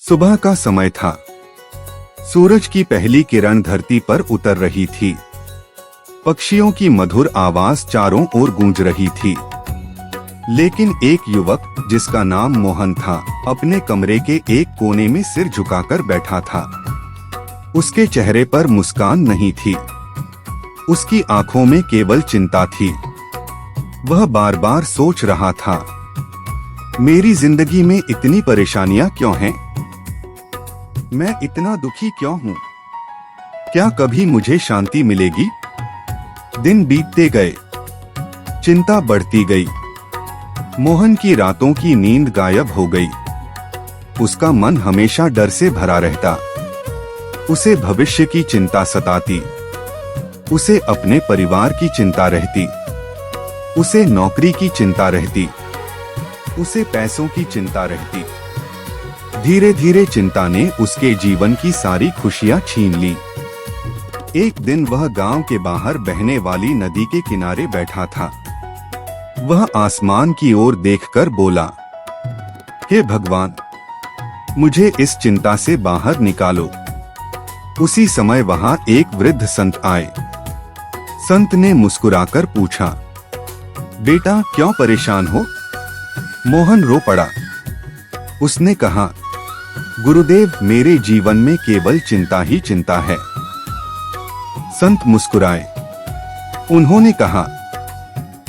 सुबह का समय था। सूरज की पहली किरण धरती पर उतर रही थी। पक्षियों की मधुर आवाज चारों ओर गूंज रही थी। लेकिन एक युवक, जिसका नाम मोहन था, अपने कमरे के एक कोने में सिर झुकाकर बैठा था। उसके चेहरे पर मुस्कान नहीं थी। उसकी आंखों में केवल चिंता थी। वह बार बार सोच रहा था, मेरी जिंदगी में इतनी परेशानियां क्यों हैं? मैं इतना दुखी क्यों हूँ? क्या कभी मुझे शांति मिलेगी? दिन बीतते गए, चिंता बढ़ती गई। मोहन की रातों की नींद गायब हो गई। उसका मन हमेशा डर से भरा रहता। उसे भविष्य की चिंता सताती। उसे अपने परिवार की चिंता रहती। उसे नौकरी की चिंता रहती। उसे पैसों की चिंता रहती। धीरे धीरे चिंता ने उसके जीवन की सारी खुशियां छीन ली। एक दिन वह गांव के बाहर बहने वाली नदी के किनारे बैठा था। वह आसमान की ओर देखकर बोला, हे भगवान, मुझे इस चिंता से बाहर निकालो। उसी समय वहां एक वृद्ध संत आए। संत ने मुस्कुराकर पूछा, बेटा, क्यों परेशान हो? मोहन रो पड़ा। उसने कहा, गुरुदेव, मेरे जीवन में केवल चिंता ही चिंता है। संत मुस्कुराए। उन्होंने कहा,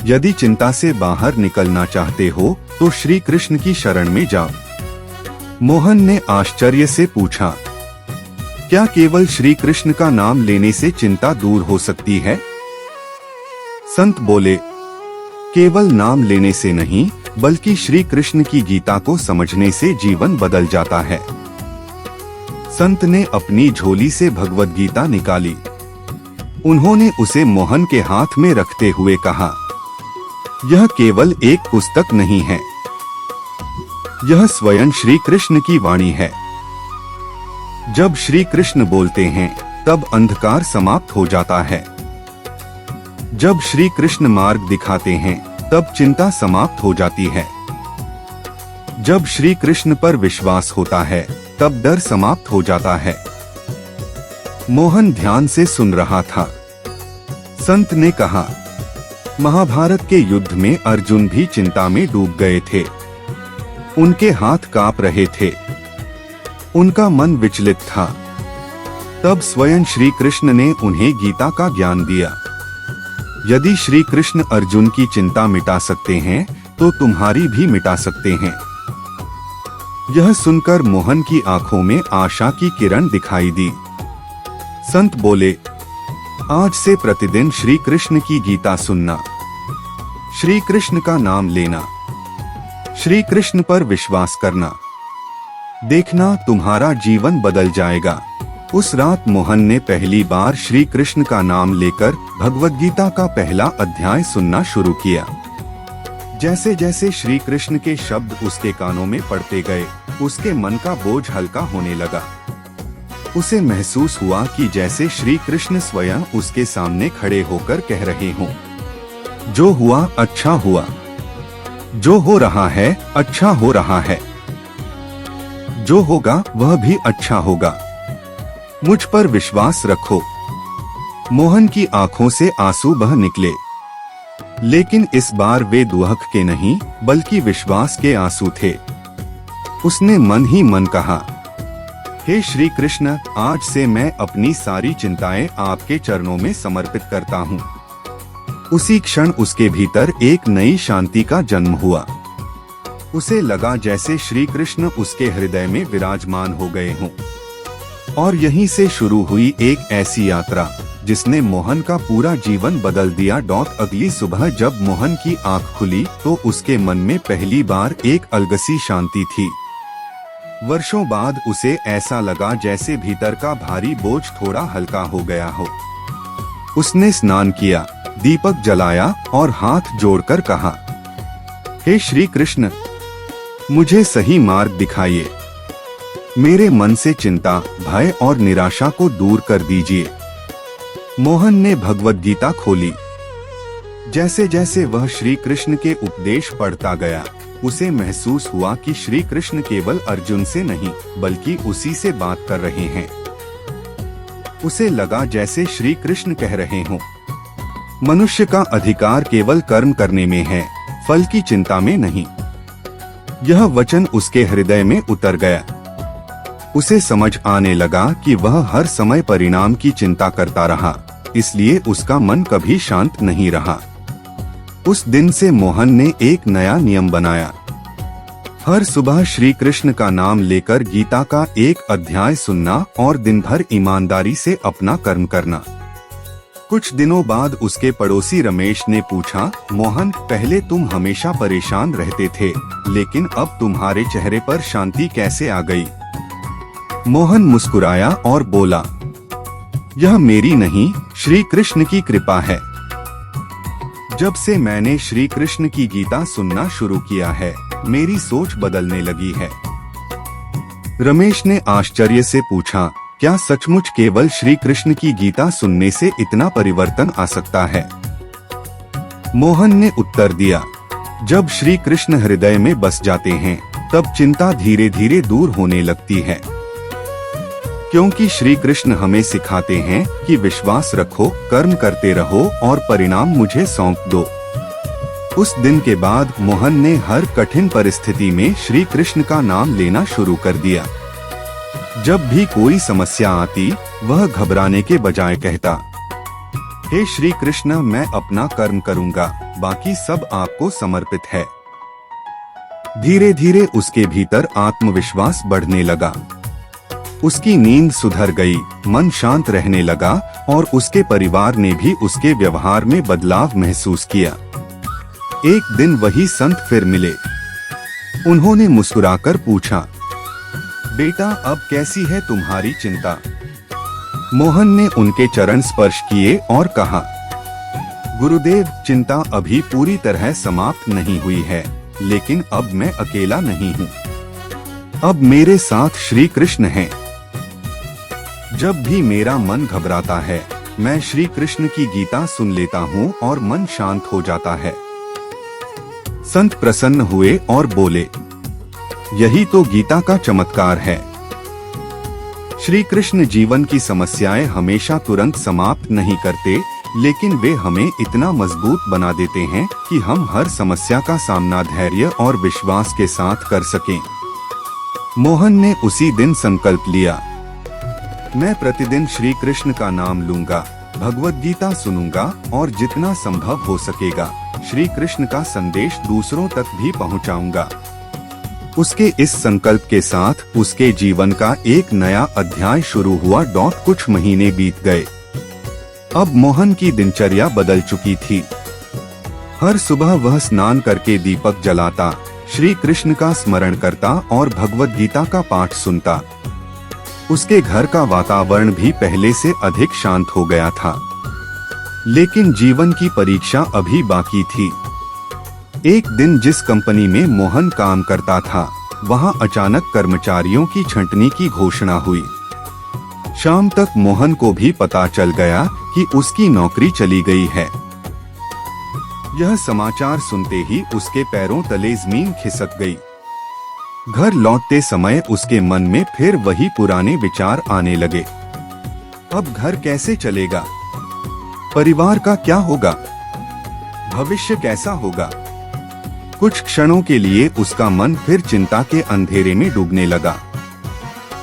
यदि चिंता से बाहर निकलना चाहते हो तो श्री कृष्ण की शरण में जाओ। मोहन ने आश्चर्य से पूछा, क्या केवल श्री कृष्ण का नाम लेने से चिंता दूर हो सकती है? संत बोले, केवल नाम लेने से नहीं, बल्कि श्री कृष्ण की गीता को समझने से जीवन बदल जाता है। संत ने अपनी झोली से भगवद गीता निकाली। उन्होंने उसे मोहन के हाथ में रखते हुए कहा, यह केवल एक पुस्तक नहीं है, यह स्वयं श्री कृष्ण की वाणी है। जब श्री कृष्ण बोलते हैं, तब अंधकार समाप्त हो जाता है। जब श्री कृष्ण मार्ग दिखाते हैं, तब चिंता समाप्त हो जाती है। जब श्री कृष्ण पर विश्वास होता है, तब डर समाप्त हो जाता है। मोहन ध्यान से सुन रहा था। संत ने कहा, महाभारत के युद्ध में अर्जुन भी चिंता में डूब गए थे। उनके हाथ कांप रहे थे। उनका मन विचलित था। तब स्वयं श्री कृष्ण ने उन्हें गीता का ज्ञान दिया। यदि श्री कृष्ण अर्जुन की चिंता मिटा सकते हैं, तो तुम्हारी भी मिटा सकते हैं। यह सुनकर मोहन की आंखों में आशा की किरण दिखाई दी। संत बोले, आज से प्रतिदिन श्री कृष्ण की गीता सुनना, श्री कृष्ण का नाम लेना, श्री कृष्ण पर विश्वास करना। देखना, तुम्हारा जीवन बदल जाएगा। उस रात मोहन ने पहली बार श्री कृष्ण का नाम लेकर भगवद गीता का पहला अध्याय सुनना शुरू किया। जैसे जैसे श्री कृष्ण के शब्द उसके कानों में पड़ते गए, उसके मन का बोझ हल्का होने लगा। उसे महसूस हुआ कि जैसे श्री कृष्ण स्वयं उसके सामने खड़े होकर कह रहे हों, जो हुआ अच्छा हुआ, जो हो रहा है अच्छा हो रहा है, जो होगा वह भी अच्छा होगा, मुझ पर विश्वास रखो। मोहन की आंखों से आंसू बह निकले, लेकिन इस बार वे दुहक के नहीं, बल्कि विश्वास के आंसू थे। उसने मन ही मन कहा, हे श्री कृष्ण, आज से मैं अपनी सारी चिंताएं आपके चरणों में समर्पित करता हूँ। उसी क्षण उसके भीतर एक नई शांति का जन्म हुआ। उसे लगा जैसे श्री कृष्ण उसके हृदय में विराजमान हो गए हों। और यहीं से शुरू हुई एक ऐसी यात्रा जिसने मोहन का पूरा जीवन बदल दिया। अगली सुबह जब मोहन की आंख खुली तो उसके मन में पहली बार एक अलगसी शांति थी। वर्षों बाद उसे ऐसा लगा जैसे भीतर का भारी बोझ थोड़ा हल्का हो गया हो। उसने स्नान किया, दीपक जलाया और हाथ जोड़कर कहा, हे श्री कृष्ण, मुझे सही मार्ग दिखाइए। मेरे मन से चिंता, भय और निराशा को दूर कर दीजिए। मोहन ने भगवद गीता खोली। जैसे जैसे वह श्री कृष्ण के उपदेश पढ़ता गया, उसे महसूस हुआ कि श्री कृष्ण केवल अर्जुन से नहीं बल्कि उसी से बात कर रहे हैं। उसे लगा जैसे श्री कृष्ण कह रहे हों, मनुष्य का अधिकार केवल कर्म करने में है, फल की चिंता में नहीं। यह वचन उसके हृदय में उतर गया। उसे समझ आने लगा कि वह हर समय परिणाम की चिंता करता रहा, इसलिए उसका मन कभी शांत नहीं रहा। उस दिन से मोहन ने एक नया नियम बनाया। हर सुबह श्री कृष्ण का नाम लेकर गीता का एक अध्याय सुनना और दिन भर ईमानदारी से अपना कर्म करना। कुछ दिनों बाद उसके पड़ोसी रमेश ने पूछा, मोहन, पहले तुम हमेशा परेशान रहते थे, लेकिन अब तुम्हारे चेहरे पर शांति कैसे आ गई? मोहन मुस्कुराया और बोला, यह मेरी नहीं, श्री कृष्ण की कृपा है। जब से मैंने श्री कृष्ण की गीता सुनना शुरू किया है, मेरी सोच बदलने लगी है। रमेश ने आश्चर्य से पूछा, क्या सचमुच केवल श्री कृष्ण की गीता सुनने से इतना परिवर्तन आ सकता है? मोहन ने उत्तर दिया, जब श्री कृष्ण हृदय में बस जाते हैं, तब चिंता धीरे धीरे दूर होने लगती है। क्योंकि श्री कृष्ण हमें सिखाते हैं कि विश्वास रखो, कर्म करते रहो और परिणाम मुझे सौंप दो। उस दिन के बाद मोहन ने हर कठिन परिस्थिति में श्री कृष्ण का नाम लेना शुरू कर दिया। जब भी कोई समस्या आती, वह घबराने के बजाय कहता, हे श्री कृष्ण, मैं अपना कर्म करूंगा, बाकी सब आपको समर्पित है। धीरे धीरे उसके भीतर आत्मविश्वास बढ़ने लगा। उसकी नींद सुधर गई, मन शांत रहने लगा और उसके परिवार ने भी उसके व्यवहार में बदलाव महसूस किया। एक दिन वही संत फिर मिले। उन्होंने मुस्कुराकर पूछा, बेटा, अब कैसी है तुम्हारी चिंता? मोहन ने उनके चरण स्पर्श किए और कहा, गुरुदेव, चिंता अभी पूरी तरह समाप्त नहीं हुई है, लेकिन अब मैं अकेला नहीं हूँ। अब मेरे साथ श्री कृष्ण हैं। जब भी मेरा मन घबराता है, मैं श्री कृष्ण की गीता सुन लेता हूँ और मन शांत हो जाता है। संत प्रसन्न हुए और बोले, यही तो गीता का चमत्कार है। श्री कृष्ण जीवन की समस्याएं हमेशा तुरंत समाप्त नहीं करते, लेकिन वे हमें इतना मजबूत बना देते हैं कि हम हर समस्या का सामना धैर्य और विश्वास के साथ कर सकें। मोहन ने उसी दिन संकल्प लिया, मैं प्रतिदिन श्री कृष्ण का नाम लूंगा, भगवत गीता सुनूंगा और जितना संभव हो सकेगा श्री कृष्ण का संदेश दूसरों तक भी पहुंचाऊंगा। उसके इस संकल्प के साथ उसके जीवन का एक नया अध्याय शुरू हुआ। कुछ महीने बीत गए। अब मोहन की दिनचर्या बदल चुकी थी। हर सुबह वह स्नान करके दीपक जलाता, श्री कृष्ण का स्मरण करता और भगवत गीता का पाठ सुनता। उसके घर का वातावरण भी पहले से अधिक शांत हो गया था। लेकिन जीवन की परीक्षा अभी बाकी थी। एक दिन जिस कंपनी में मोहन काम करता था, वहां अचानक कर्मचारियों की छंटनी की घोषणा हुई। शाम तक मोहन को भी पता चल गया कि उसकी नौकरी चली गई है। यह समाचार सुनते ही उसके पैरों तले जमीन खिसक गई। घर लौटते समय उसके मन में फिर वही पुराने विचार आने लगे। अब घर कैसे चलेगा? परिवार का क्या होगा? भविष्य कैसा होगा? कुछ क्षणों के लिए उसका मन फिर चिंता के अंधेरे में डूबने लगा।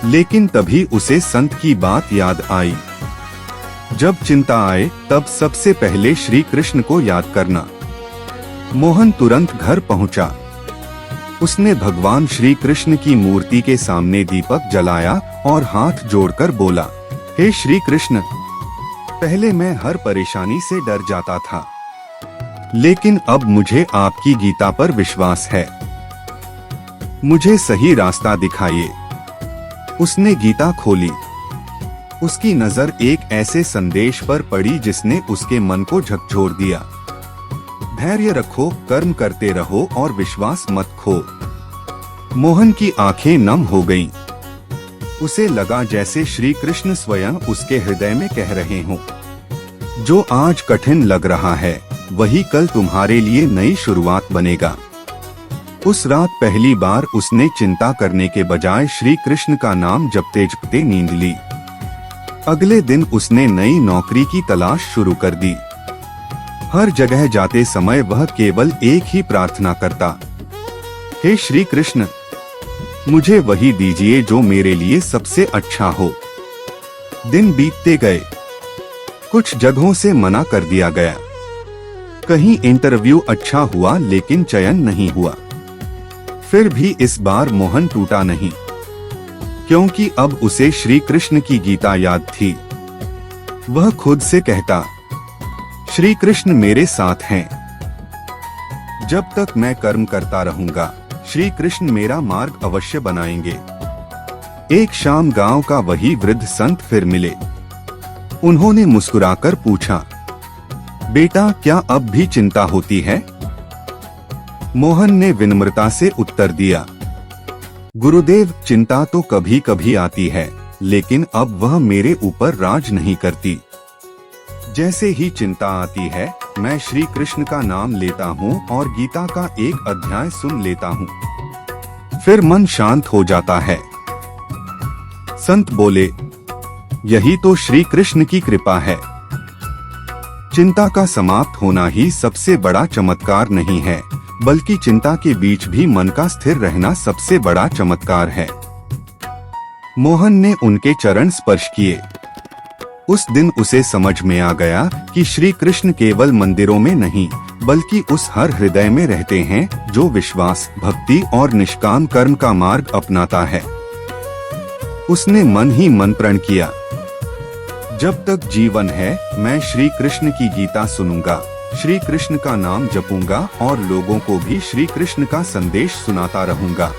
लेकिन तभी उसे संत की बात याद आई, जब चिंता आए तब सबसे पहले श्री कृष्ण को याद करना। मोहन तुरंत घर पहुंचा। उसने भगवान श्री कृष्ण की मूर्ति के सामने दीपक जलाया और हाथ जोड़कर बोला, हे श्री कृष्ण, पहले मैं हर परेशानी से डर जाता था, लेकिन अब मुझे आपकी गीता पर विश्वास है। मुझे सही रास्ता दिखाइए। उसने गीता खोली। उसकी नजर एक ऐसे संदेश पर पड़ी जिसने उसके मन को झकझोर दिया। धैर्य रखो, कर्म करते रहो और विश्वास मत खो। मोहन की आंखें नम हो गईं। उसे लगा जैसे श्री कृष्ण स्वयं उसके हृदय में कह रहे हों, जो आज कठिन लग रहा है वही कल तुम्हारे लिए नई शुरुआत बनेगा। उस रात पहली बार उसने चिंता करने के बजाय श्री कृष्ण का नाम जपते जपते नींद ली। अगले दिन उसने नई नौकरी की तलाश शुरू कर दी। हर जगह जाते समय वह केवल एक ही प्रार्थना करता, हे श्री कृष्ण, मुझे वही दीजिए जो मेरे लिए सबसे अच्छा हो। दिन बीतते गए, कुछ जगहों से मना कर दिया गया। कहीं इंटरव्यू अच्छा हुआ लेकिन चयन नहीं हुआ। फिर भी इस बार मोहन टूटा नहीं, क्योंकि अब उसे श्री कृष्ण की गीता याद थी। वह खुद से कहता, श्री कृष्ण मेरे साथ हैं। जब तक मैं कर्म करता रहूंगा, श्री कृष्ण मेरा मार्ग अवश्य बनाएंगे। एक शाम गांव का वही वृद्ध संत फिर मिले। उन्होंने मुस्कुराकर पूछा, बेटा क्या अब भी चिंता होती है? मोहन ने विनम्रता से उत्तर दिया, गुरुदेव, चिंता तो कभी कभी आती है, लेकिन अब वह मेरे ऊपर राज नहीं करती। जैसे ही चिंता आती है, मैं श्री कृष्ण का नाम लेता हूँ और गीता का एक अध्याय सुन लेता हूँ। फिर मन शांत हो जाता है। संत बोले, यही तो श्री कृष्ण की कृपा है। चिंता का समाप्त होना ही सबसे बड़ा चमत्कार नहीं है, बल्कि चिंता के बीच भी मन का स्थिर रहना सबसे बड़ा चमत्कार है। मोहन ने उनके चरण स्पर्श किए। उस दिन उसे समझ में आ गया कि श्री कृष्ण केवल मंदिरों में नहीं, बल्कि उस हर हृदय में रहते हैं जो विश्वास, भक्ति और निष्काम कर्म का मार्ग अपनाता है। उसने मन ही मन प्रण किया, जब तक जीवन है मैं श्री कृष्ण की गीता सुनूंगा, श्री कृष्ण का नाम जपूंगा और लोगों को भी श्री कृष्ण का संदेश सुनाता रहूंगा।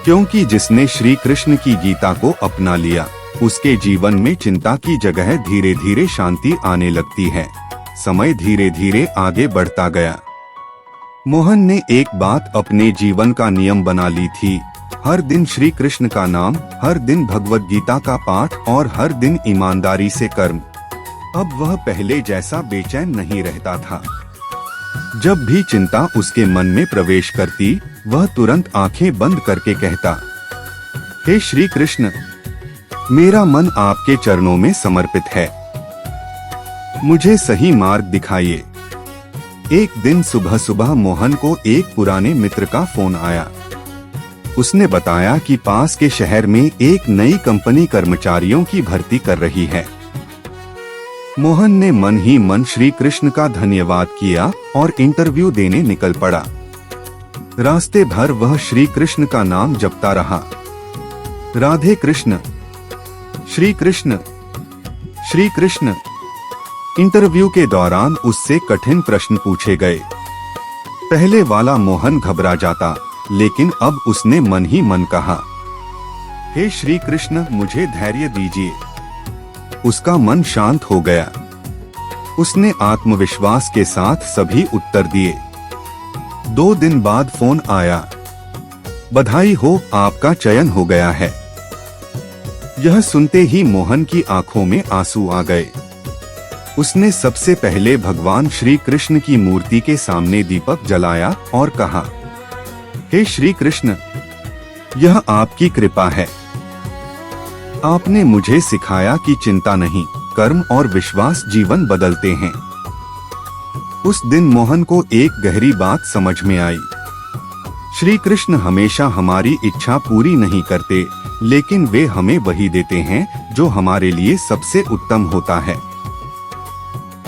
क्योंकि जिसने श्री कृष्ण की गीता को अपना लिया, उसके जीवन में चिंता की जगह धीरे धीरे शांति आने लगती है। समय धीरे धीरे आगे बढ़ता गया। मोहन ने एक बात अपने जीवन का नियम बना ली थी, हर दिन श्री कृष्ण का नाम, हर दिन भगवत गीता का पाठ और हर दिन ईमानदारी से कर्म। अब वह पहले जैसा बेचैन नहीं रहता था। जब भी चिंता उसके मन में प्रवेश करती, वह तुरंत आंखें बंद करके कहता, हे श्री कृष्ण, मेरा मन आपके चरणों में समर्पित है, मुझे सही मार्ग दिखाइए। एक दिन सुबह सुबह मोहन को एक पुराने मित्र का फोन आया। उसने बताया कि पास के शहर में एक नई कंपनी कर्मचारियों की भर्ती कर रही है। मोहन ने मन ही मन श्री कृष्ण का धन्यवाद किया और इंटरव्यू देने निकल पड़ा। रास्ते भर वह श्री कृष्ण का नाम जपता रहा, राधे कृष्ण, श्री कृष्ण, श्री कृष्ण। इंटरव्यू के दौरान उससे कठिन प्रश्न पूछे गए। पहले वाला मोहन घबरा जाता, लेकिन अब उसने मन ही मन कहा, हे श्री कृष्ण, मुझे धैर्य दीजिए। उसका मन शांत हो गया। उसने आत्मविश्वास के साथ सभी उत्तर दिए। 2 दिन बाद फोन आया, बधाई हो, आपका चयन हो गया है। यह सुनते ही मोहन की आंखों में आंसू आ गए। उसने सबसे पहले भगवान श्री कृष्ण की मूर्ति के सामने दीपक जलाया और कहा, हे श्री कृष्ण, यह आपकी कृपा है। आपने मुझे सिखाया कि चिंता नहीं, कर्म और विश्वास जीवन बदलते हैं। उस दिन मोहन को एक गहरी बात समझ में आई। श्री कृष्ण हमेशा हमारी इच्छा पूरी नहीं करते, लेकिन वे हमें वही देते हैं जो हमारे लिए सबसे उत्तम होता है।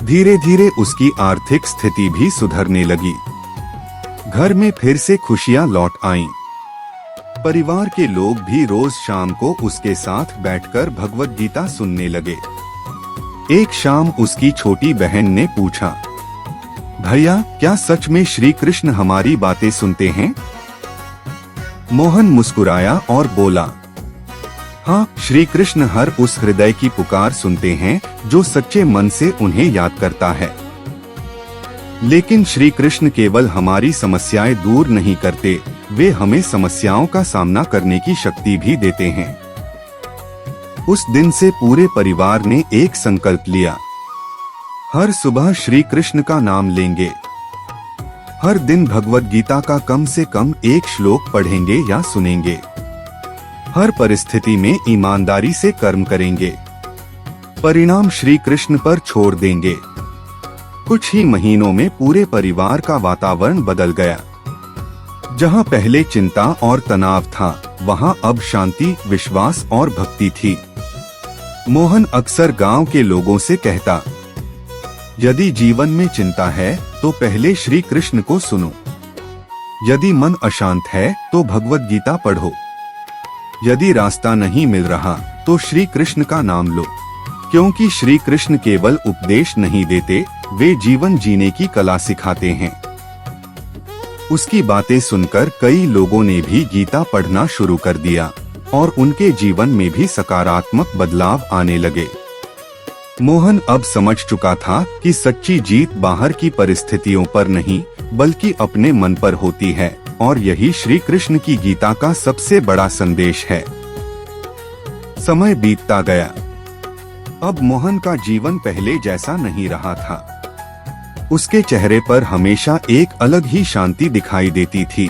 धीरे धीरे उसकी आर्थिक स्थिति भी सुधरने लगी। घर में फिर से खुशियां लौट आईं। परिवार के लोग भी रोज शाम को उसके साथ बैठकर भगवत गीता सुनने लगे। एक शाम उसकी छोटी बहन ने पूछा, भैया, क्या सच में श्री कृष्ण हमारी बातें सुनते हैं? मोहन मुस्कुराया और बोला, हाँ, श्री कृष्ण हर उस हृदय की पुकार सुनते हैं जो सच्चे मन से उन्हें याद करता है। लेकिन श्री कृष्ण केवल हमारी समस्याएं दूर नहीं करते, वे हमें समस्याओं का सामना करने की शक्ति भी देते हैं। उस दिन से पूरे परिवार ने एक संकल्प लिया, हर सुबह श्री कृष्ण का नाम लेंगे। हर दिन भगवद गीता का कम से कम एक श्लोक पढ़ेंगे या सुनेंगे। हर परिस्थिति में ईमानदारी से कर्म करेंगे। परिणाम श्री कृष्ण पर छोड़ देंगे। कुछ ही महीनों में पूरे परिवार का वातावरण बदल गया। जहां पहले चिंता और तनाव था, वहां अब शांति, विश्वास और भक्ति थी। मोहन अक्सर गांव के लोगों से कहता, यदि जीवन में चिंता है तो पहले श्री कृष्ण को सुनो। यदि मन अशांत है तो भगवद गीता पढ़ो। यदि रास्ता नहीं मिल रहा तो श्री कृष्ण का नाम लो, क्योंकि श्री कृष्ण केवल उपदेश नहीं देते, वे जीवन जीने की कला सिखाते हैं। उसकी बातें सुनकर कई लोगों ने भी गीता पढ़ना शुरू कर दिया और उनके जीवन में भी सकारात्मक बदलाव आने लगे। मोहन अब समझ चुका था कि सच्ची जीत बाहर की परिस्थितियों पर नहीं, बल्कि अपने मन पर होती है, और यही श्री कृष्ण की गीता का सबसे बड़ा संदेश है। समय बीतता गया। अब मोहन का जीवन पहले जैसा नहीं रहा था। उसके चेहरे पर हमेशा एक अलग ही शांति दिखाई देती थी।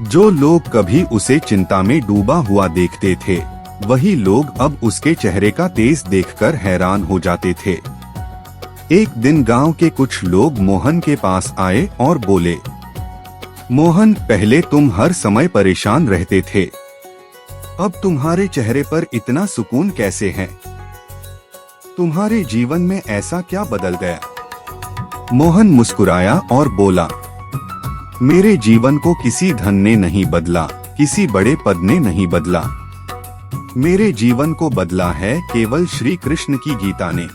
जो लोग कभी उसे चिंता में डूबा हुआ देखते थे, वही लोग अब उसके चेहरे का तेज देखकर हैरान हो जाते थे। एक दिन गांव के कुछ लोग मोहन के पास आए और बोले, मोहन, पहले तुम हर समय परेशान रहते थे, अब तुम्हारे चेहरे पर इतना सुकून कैसे है? तुम्हारे जीवन में ऐसा क्या बदल गया? मोहन मुस्कुराया और बोला, मेरे जीवन को किसी धन ने नहीं बदला, किसी बड़े पद ने नहीं बदला। मेरे जीवन को बदला है केवल श्री कृष्ण की गीता ने।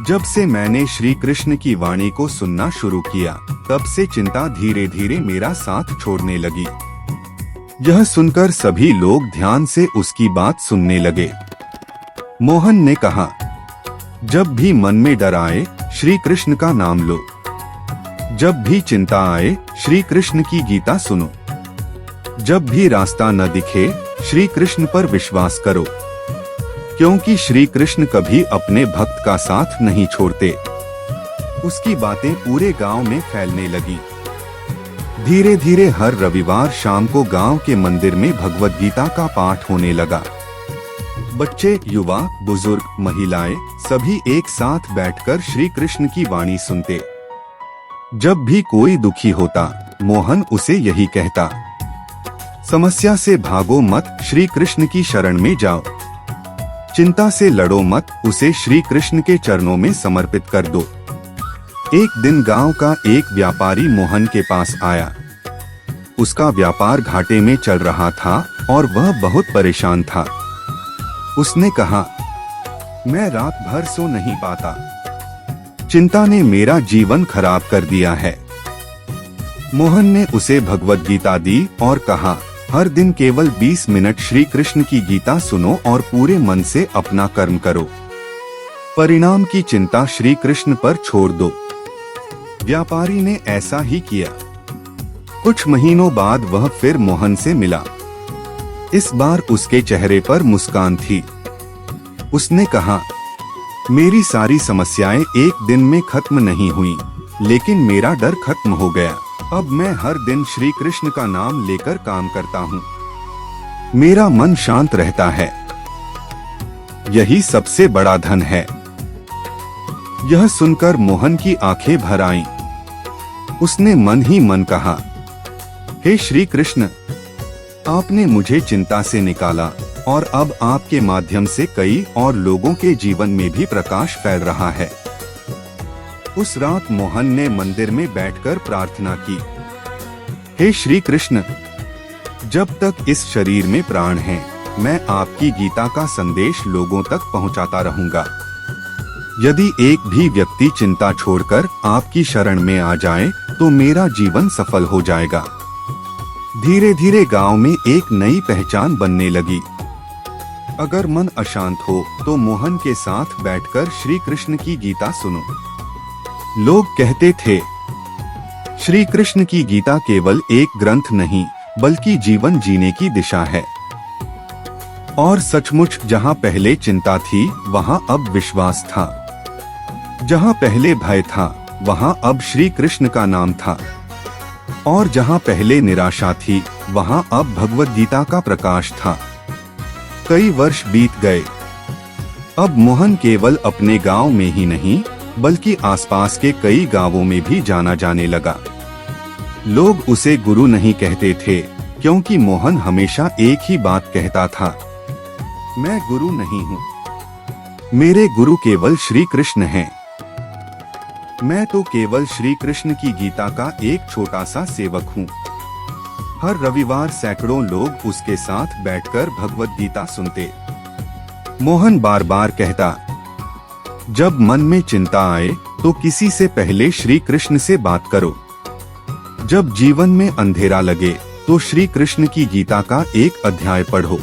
जब से मैंने श्री कृष्ण की वाणी को सुनना शुरू किया, तब से चिंता धीरे धीरे मेरा साथ छोड़ने लगी। यह सुनकर सभी लोग ध्यान से उसकी बात सुनने लगे। मोहन ने कहा, जब भी मन में डर आए, श्री कृष्ण का नाम लो। जब भी चिंता आए, श्री कृष्ण की गीता सुनो। जब भी रास्ता न दिखे, श्री कृष्ण पर विश्वास करो, क्योंकि श्री कृष्ण कभी अपने भक्त का साथ नहीं छोड़ते। उसकी बातें पूरे गांव में फैलने लगी। धीरे धीरे हर रविवार शाम को गांव के मंदिर में भगवद गीता का पाठ होने लगा। बच्चे, युवा, बुजुर्ग, महिलाएं सभी एक साथ बैठकर श्री कृष्ण की वाणी सुनते। जब भी कोई दुखी होता, मोहन उसे यही कहता, समस्या से भागो मत, श्री कृष्ण की शरण में जाओ। चिंता से लड़ो मत, उसे श्री कृष्ण के चरणों में समर्पित कर दो। एक दिन गांव का एक व्यापारी मोहन के पास आया। उसका व्यापार घाटे में चल रहा था और वह बहुत परेशान था। उसने कहा, मैं रात भर सो नहीं पाता। चिंता ने मेरा जीवन खराब कर दिया है। मोहन ने उसे भगवद गीता दी और कहा, हर दिन केवल 20 मिनट श्री कृष्ण की गीता सुनो और पूरे मन से अपना कर्म करो। परिणाम की चिंता श्री कृष्ण पर छोड़ दो। व्यापारी ने ऐसा ही किया। कुछ महीनों बाद वह फिर मोहन से मिला। इस बार उसके चेहरे पर मुस्कान थी। उसने कहा, मेरी सारी समस्याएं एक दिन में खत्म नहीं हुई, लेकिन मेरा डर खत्म हो गया। अब मैं हर दिन श्री कृष्ण का नाम लेकर काम करता हूँ। मेरा मन शांत रहता है। यही सबसे बड़ा धन है। यह सुनकर मोहन की आंखें भर आईं। उसने मन ही मन कहा, हे श्री कृष्ण, आपने मुझे चिंता से निकाला और अब आपके माध्यम से कई और लोगों के जीवन में भी प्रकाश फैल रहा है। उस रात मोहन ने मंदिर में बैठकर प्रार्थना की, हे श्री कृष्ण, जब तक इस शरीर में प्राण है, मैं आपकी गीता का संदेश लोगों तक पहुंचाता रहूंगा। यदि एक भी व्यक्ति चिंता छोड़कर आपकी शरण में आ जाए, तो मेरा जीवन सफल हो जाएगा। धीरे धीरे गांव में एक नई पहचान बनने लगी। अगर मन अशांत हो तो मोहन के साथ बैठकर श्री कृष्ण की गीता सुनो। लोग कहते थे, श्री कृष्ण की गीता केवल एक ग्रंथ नहीं, बल्कि जीवन जीने की दिशा है। और सचमुच जहां पहले चिंता थी, वहां अब विश्वास था। जहां पहले भय था, वहां अब श्री कृष्ण का नाम था, और जहां पहले निराशा थी वहां अब भगवद गीता का प्रकाश था। कई वर्ष बीत गए। अब मोहन केवल अपने गांव में ही नहीं बल्कि आसपास के कई गांवों में भी जाना जाने लगा। लोग उसे गुरु नहीं कहते थे क्योंकि मोहन हमेशा एक ही बात कहता था, मैं गुरु नहीं हूँ, मेरे गुरु केवल श्री कृष्ण हैं। मैं तो केवल श्री कृष्ण की गीता का एक छोटा सा सेवक हूँ। हर रविवार सैकड़ों लोग उसके साथ बैठकर भगवद गीता सुनते। मोहन बार बार कहता, जब मन में चिंता आए तो किसी से पहले श्री कृष्ण से बात करो। जब जीवन में अंधेरा लगे तो श्री कृष्ण की गीता का एक अध्याय पढ़ो।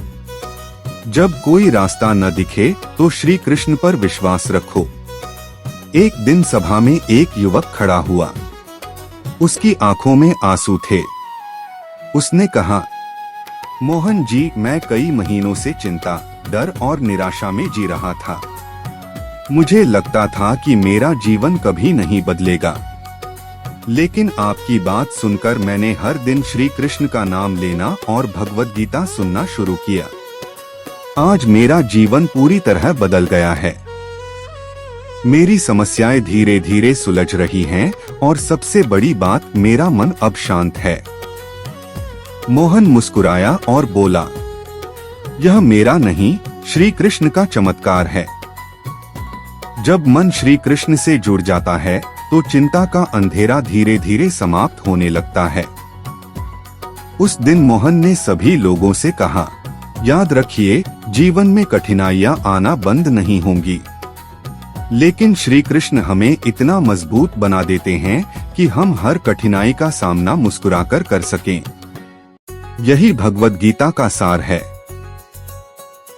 जब कोई रास्ता न दिखे तो श्री कृष्ण पर विश्वास रखो। एक दिन सभा में एक युवक खड़ा हुआ। उसकी आंखों में आंसू थे। उसने कहा, मोहन जी, मैं कई महीनों से चिंता, डर और निराशा में जी रहा था। मुझे लगता था कि मेरा जीवन कभी नहीं बदलेगा, लेकिन आपकी बात सुनकर मैंने हर दिन श्री कृष्ण का नाम लेना और भगवद गीता सुनना शुरू किया। आज मेरा जीवन पूरी तरह बदल गया है। मेरी समस्याएं धीरे धीरे सुलझ रही हैं और सबसे बड़ी बात, मेरा मन अब शांत है। मोहन मुस्कुराया और बोला, यह मेरा नहीं, श्री कृष्ण का चमत्कार है। जब मन श्री कृष्ण से जुड़ जाता है तो चिंता का अंधेरा धीरे धीरे समाप्त होने लगता है। उस दिन मोहन ने सभी लोगों से कहा, याद रखिए, जीवन में कठिनाइयां आना बंद नहीं होंगी, लेकिन श्री कृष्ण हमें इतना मजबूत बना देते हैं कि हम हर कठिनाई का सामना मुस्कुराकर कर सकें। यही भगवद गीता का सार है।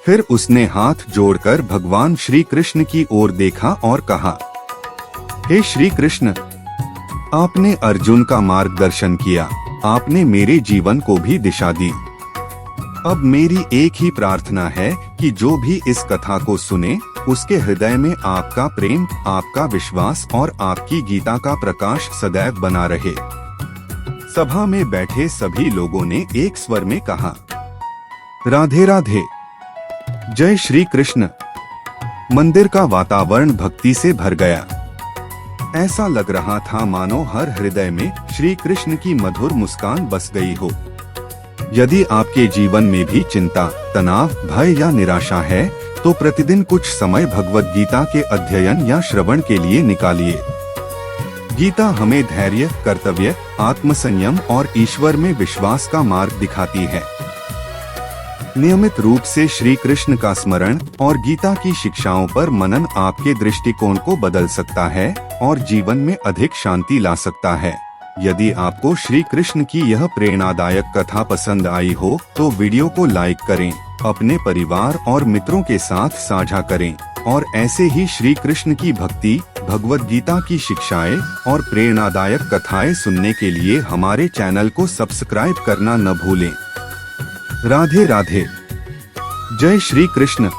फिर उसने हाथ जोड़कर भगवान श्री कृष्ण की ओर देखा और कहा, हे श्री कृष्ण, आपने अर्जुन का मार्गदर्शन किया, आपने मेरे जीवन को भी दिशा दी। अब मेरी एक ही प्रार्थना है कि जो भी इस कथा को सुने उसके हृदय में आपका प्रेम, आपका विश्वास और आपकी गीता का प्रकाश सदैव बना रहे। सभा में बैठे सभी लोगों ने एक स्वर में कहा, राधे राधे, जय श्री कृष्ण। मंदिर का वातावरण भक्ति से भर गया। ऐसा लग रहा था मानो हर हृदय में श्री कृष्ण की मधुर मुस्कान बस गई हो। यदि आपके जीवन में भी चिंता, तनाव, भय या निराशा है तो प्रतिदिन कुछ समय भगवद गीता के अध्ययन या श्रवण के लिए निकालिए। गीता हमें धैर्य, कर्तव्य, आत्मसंयम और ईश्वर में विश्वास का मार्ग दिखाती है। नियमित रूप से श्री कृष्ण का स्मरण और गीता की शिक्षाओं पर मनन आपके दृष्टिकोण को बदल सकता है और जीवन में अधिक शांति ला सकता है। यदि आपको श्री कृष्ण की यह प्रेरणादायक कथा पसंद आई हो तो वीडियो को लाइक करें, अपने परिवार और मित्रों के साथ साझा करें और ऐसे ही श्री कृष्ण की भक्ति, भगवद गीता की शिक्षाएं और प्रेरणादायक कथाएं सुनने के लिए हमारे चैनल को सब्सक्राइब करना न भूलें। राधे राधे, जय श्री कृष्ण।